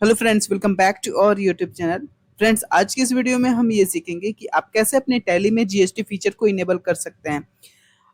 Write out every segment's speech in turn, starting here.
Hello friends, welcome back to our YouTube channel. Friends, आज की इस वीडियो में हम ये सीखेंगे कि आप कैसे अपने टैली में जीएसटी फीचर को इनेबल कर सकते हैं।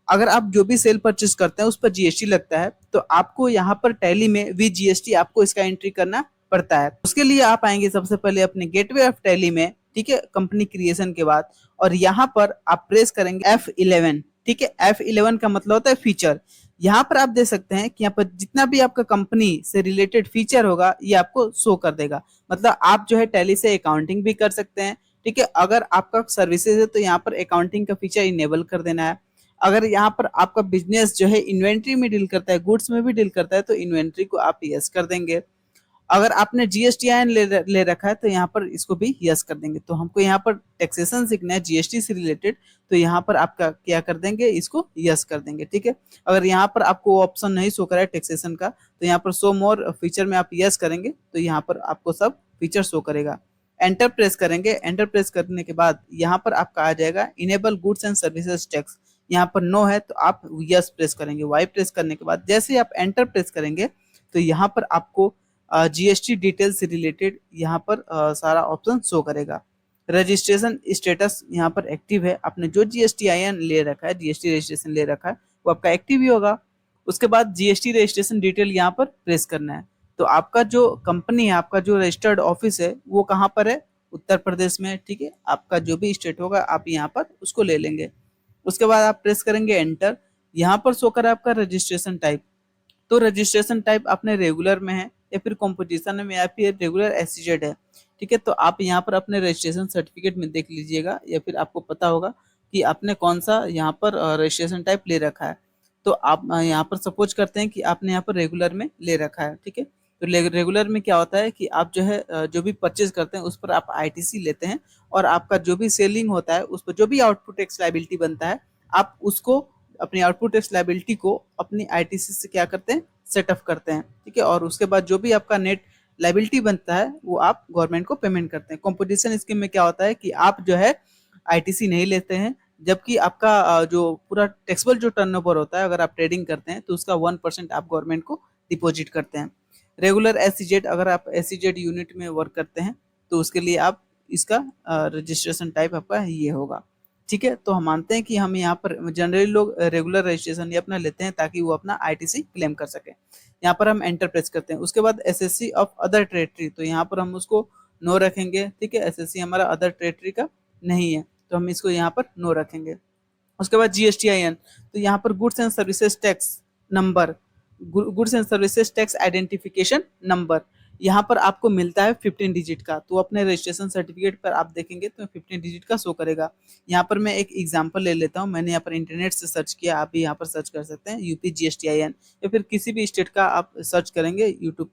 अगर आप जो भी सेल परचेस करते हैं उस पर जीएसटी लगता है तो आपको यहाँ पर टैली में विद जीएसटी आपको इसका एंट्री करना पड़ता है। उसके लिए आप आएंगे सबसे पहले अपने गेटवे ऑफ टैली में, ठीक है, कंपनी क्रिएशन के बाद, और यहाँ पर आप प्रेस करेंगे F11। ठीक है, F11 का मतलब होता है फीचर। यहाँ पर आप देख सकते हैं कि यहाँ पर जितना भी आपका कंपनी से रिलेटेड फीचर होगा ये आपको शो कर देगा। मतलब आप जो है टैली से अकाउंटिंग भी कर सकते हैं। ठीक है, अगर आपका सर्विसेज है तो यहाँ पर अकाउंटिंग का फीचर इनेबल कर देना है। अगर यहाँ पर आपका बिजनेस जो है इन्वेंट्री में डील करता है, गुड्स में भी डील करता है, तो इन्वेंट्री को आप यस कर देंगे। अगर आपने जीएसटीआईएन ले रखा है तो यहाँ पर इसको भी यस कर देंगे। तो हमको यहाँ पर टैक्सेशन सीखना है जीएसटी से रिलेटेड, तो यहाँ पर आपका क्या कर देंगे, इसको यस कर देंगे। ठीक है, अगर यहाँ पर आपको ऑप्शन नहीं शो करा है टैक्सेशन का तो यहाँ पर शो मोर फीचर में आप यस करेंगे तो यहाँ पर आपको सब फीचर शो करेगा। एंटर प्रेस करेंगे। एंटर प्रेस करने के बाद यहाँ पर आपका आ जाएगा enable goods and services tax. यहाँ पर नो है तो आप यस प्रेस करेंगे। वाई प्रेस करने के बाद जैसे ही आप एंटर प्रेस करेंगे तो यहाँ पर आपको जीएसटी डिटेल से रिलेटेड यहाँ पर सारा ऑप्शन शो करेगा। रजिस्ट्रेशन स्टेटस यहाँ पर एक्टिव है। आपने जो जीएसटीआईएन ले रखा है, जीएसटी रजिस्ट्रेशन ले रखा है, वो आपका एक्टिव ही होगा। उसके बाद जीएसटी रजिस्ट्रेशन डिटेल यहाँ पर प्रेस करना है। तो आपका जो कंपनी है, आपका जो रजिस्टर्ड ऑफिस है, वो कहाँ पर है? उत्तर प्रदेश में। ठीक है, आपका जो भी स्टेट होगा आप यहाँ पर उसको ले लेंगे। उसके बाद आप प्रेस करेंगे एंटर। यहाँ पर शो करा आपका रजिस्ट्रेशन टाइप। तो रजिस्ट्रेशन टाइप अपने रेगुलर में है या फिर कंपटीशन में या फिर रेगुलर एससीजेड है। ठीक है, तो आप यहाँ पर अपने रजिस्ट्रेशन सर्टिफिकेट में देख लीजिएगा या फिर आपको पता होगा कि आपने कौन सा यहाँ पर रजिस्ट्रेशन टाइप ले रखा है। तो आप यहाँ पर सपोज करते हैं कि आपने यहाँ पर रेगुलर में ले रखा है। ठीक है, तो रेगुलर में क्या होता है कि आप जो है जो भी परचेज करते हैं उस पर आप आईटीसी लेते हैं, और आपका जो भी सेलिंग होता है उस पर जो भी आउटपुट टैक्स लायबिलिटी बनता है आप उसको, अपनी आउटपुट टैक्स लायबिलिटी को अपनी आईटीसी से क्या करते हैं, सेटअप करते हैं। ठीक है, और उसके बाद जो भी आपका नेट लायबिलिटी बनता है वो आप गवर्नमेंट को पेमेंट करते हैं। कंपटीशन स्कीम में क्या होता है कि आप जो है आईटीसी नहीं लेते हैं, जबकि आपका जो पूरा टैक्सेबल जो टर्नओवर होता है, अगर आप ट्रेडिंग करते हैं तो उसका 1% आप गवर्नमेंट को डिपॉजिट करते हैं। रेगुलर एससीजेड, अगर आप एससीजेड यूनिट में वर्क करते हैं तो उसके लिए आप इसका रजिस्ट्रेशन टाइप आपका ये होगा। ठीक है, तो हम मानते हैं कि हम यहाँ पर जनरली लोग रेगुलर रजिस्ट्रेशन ये अपना लेते हैं ताकि वो अपना आईटीसी क्लेम कर सके। यहाँ पर हम एंटर प्रेस करते हैं। उसके बाद एसएससी ऑफ अदर टेरिटरी, तो यहाँ पर हम उसको नो रखेंगे। ठीक है, एसएससी हमारा अदर टेरिटरी का नहीं है तो हम इसको यहाँ पर नो रखेंगे। उसके बाद जीएसटीआईएन, तो यहाँ पर goods and services tax number, goods and services tax identification number, यहाँ पर आपको मिलता है 15 डिजिट का। तो अपने रजिस्ट्रेशन सर्टिफिकेट पर आप देखेंगे तो 15 डिजिट का शो करेगा। यहाँ पर मैं एक एग्जांपल ले लेता हूँ। मैंने यहाँ पर इंटरनेट से सर्च किया, आप भी यहाँ पर सर्च कर सकते हैं यूपी जीएसटीआईएन, या फिर किसी भी स्टेट का आप सर्च करेंगे यूट्यूब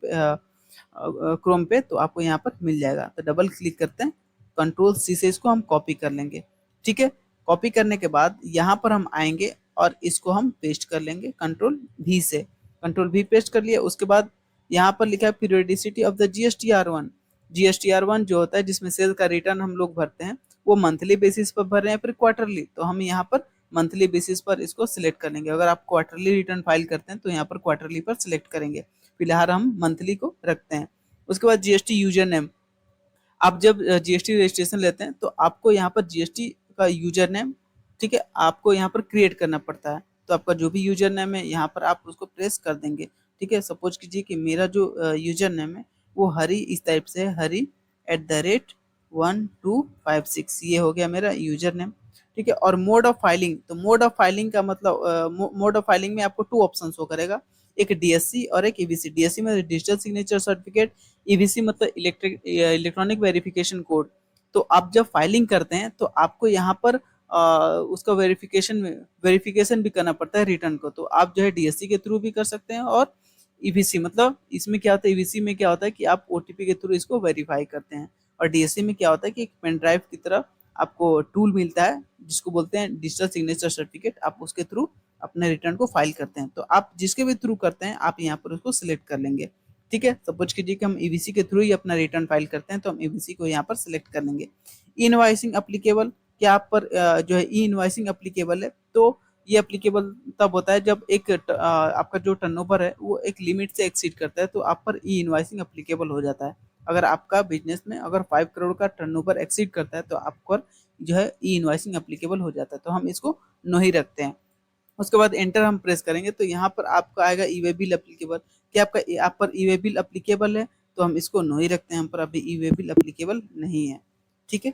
क्रोम पे तो आपको यहाँ पर मिल जाएगा। तो डबल क्लिक करते हैं, कंट्रोल सी से इसको हम कॉपी कर लेंगे। ठीक है, कॉपी करने के बाद यहाँ पर हम आएंगे और इसको हम पेस्ट कर लेंगे कंट्रोल वी से। कंट्रोल वी पेस्ट कर लिया। उसके बाद यहाँ पर लिखा है पीरियडिसिटी ऑफ द जीएसटीआर1। जीएसटीआर1 जो होता है जिसमें सेल का रिटर्न हम लोग भरते हैं वो मंथली बेसिस पर भर रहे हैं फिर क्वार्टरली, तो हम यहाँ पर मंथली बेसिस पर इसको सिलेक्ट कर लेंगे। अगर आप क्वार्टरली रिटर्न फाइल करते हैं तो यहाँ पर क्वार्टरली पर सिलेक्ट करेंगे। फिलहाल हम मंथली को रखते हैं। उसके बाद जीएसटी यूजर नेम, आप जब जीएसटी रजिस्ट्रेशन लेते हैं तो आपको यहाँ पर जीएसटी का यूजर नेम, ठीक है, आपको यहाँ पर क्रिएट करना पड़ता है। तो आपका जो भी यूजर नेम है यहाँ पर आप उसको प्रेस कर देंगे। ठीक है, सपोज कीजिए कि मेरा जो यूजर नेम है वो हरी इस टाइप से है, huri@1256, ये हो गया मेरा यूजर नेम। ठीक है, और मोड ऑफ फाइलिंग, तो मोड ऑफ फाइलिंग का मतलब मोड ऑफ फाइलिंग में आपको 2 ऑप्शन शो करेगा, एक डीएससी और एक ईवीसी। डीएससी में डिजिटल सिग्नेचर सर्टिफिकेट, ईवीसी मतलब इलेक्ट्रॉनिक वेरिफिकेशन कोड। तो आप जब फाइलिंग करते हैं तो आपको यहाँ पर उसका वेरिफिकेशन भी करना पड़ता है रिटर्न को। तो आप जो है डीएससी के थ्रू भी कर सकते हैं, और ईवीसी मतलब इसमें क्या होता है, ईवीसी में क्या होता है कि आप ओटीपी के थ्रू इसको वेरीफाई करते हैं, और डीएससी में क्या होता है कि एक पेन ड्राइव की तरह आपको टूल मिलता है जिसको बोलते हैं डिजिटल सिग्नेचर सर्टिफिकेट, आप उसके थ्रू अपने रिटर्न को फाइल करते हैं। तो आप जिसके भी थ्रू करते हैं आप यहाँ पर उसको सिलेक्ट कर लेंगे। ठीक है, सपोज कीजिए कि हम ईवीसी के थ्रू ही अपना रिटर्न फाइल करते हैं तो हम ईवीसी को यहाँ पर सिलेक्ट कर लेंगे। ई इनवाइसिंग अप्लीकेबल, क्या आप पर जो है ई इनवाइसिंग अप्लीकेबल है, तो ये अप्लीकेबल तब होता है जब एक आपका जो टर्नओवर है वो एक लिमिट से एक्सीड करता है तो आप पर ई इनवाइसिंग अप्लीकेबल हो जाता है। अगर आपका बिजनेस में अगर 5 करोड़ का टर्नओवर एक्सीड करता है तो आपको जो है ई इनवॉइसिंग एप्लीकेबल हो जाता है, तो हम इसको नो ही रखते हैं। उसके बाद एंटर हम प्रेस करेंगे तो यहाँ पर आपका आएगा ई वे बिल एप्लीकेबल। क्या आपका आप पर ई वे बिल एप्लीकेबल है, तो हम इसको नो ही रखते हैं, हम पर अभी ई वे बिल एप्लीकेबल नहीं है। ठीक है।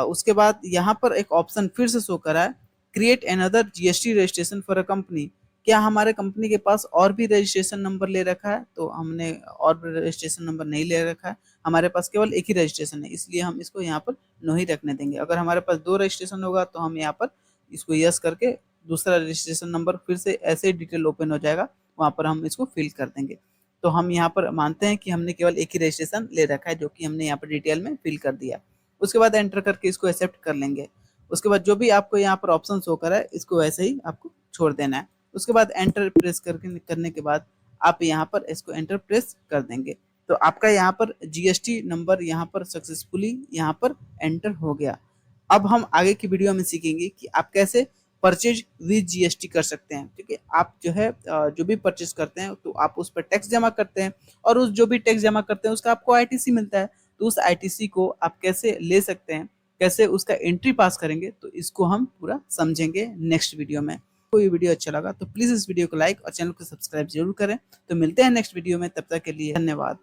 उसके बाद यहाँ पर एक ऑप्शन फिर से शो करा है, create another GST registration for a company. क्या हमारे कंपनी के पास और भी रजिस्ट्रेशन नंबर ले रखा है? तो हमने और भी रजिस्ट्रेशन नंबर नहीं ले रखा है, हमारे पास केवल एक ही रजिस्ट्रेशन है, इसलिए हम इसको यहाँ पर नो ही रखने देंगे। अगर हमारे पास 2 रजिस्ट्रेशन होगा तो हम यहाँ पर इसको यस करके दूसरा रजिस्ट्रेशन नंबर फिर से ऐसे ही डिटेल ओपन हो जाएगा, वहाँ पर हम इसको फिल कर देंगे। तो हम यहाँ पर मानते हैं कि हमने केवल एक ही रजिस्ट्रेशन ले रखा है, जो कि हमने यहाँ पर डिटेल में फिल कर दिया। उसके बाद एंटर करके इसको एक्सेप्ट कर लेंगे। उसके बाद जो भी आपको यहाँ पर ऑप्शन शो करा है इसको वैसे ही आपको छोड़ देना है। उसके बाद एंटर प्रेस करने के बाद आप यहाँ पर इसको एंटर प्रेस कर देंगे, तो आपका यहाँ पर जीएसटी नंबर यहाँ पर सक्सेसफुली यहाँ पर एंटर हो गया। अब हम आगे की वीडियो में सीखेंगे कि आप कैसे परचेज विद जीएसटी कर सकते हैं, क्योंकि आप जो है जो भी परचेज करते हैं तो आप उस पर टैक्स जमा करते हैं, और उस जो भी टैक्स जमा करते हैं उसका आपको आईटीसी मिलता है। तो उस आईटीसी को आप कैसे ले सकते हैं, कैसे उसका एंट्री पास करेंगे, तो इसको हम पूरा समझेंगे नेक्स्ट वीडियो में। कोई वीडियो अच्छा लगा तो प्लीज इस वीडियो को लाइक और चैनल को सब्सक्राइब जरूर करें। तो मिलते हैं नेक्स्ट वीडियो में, तब तक के लिए धन्यवाद।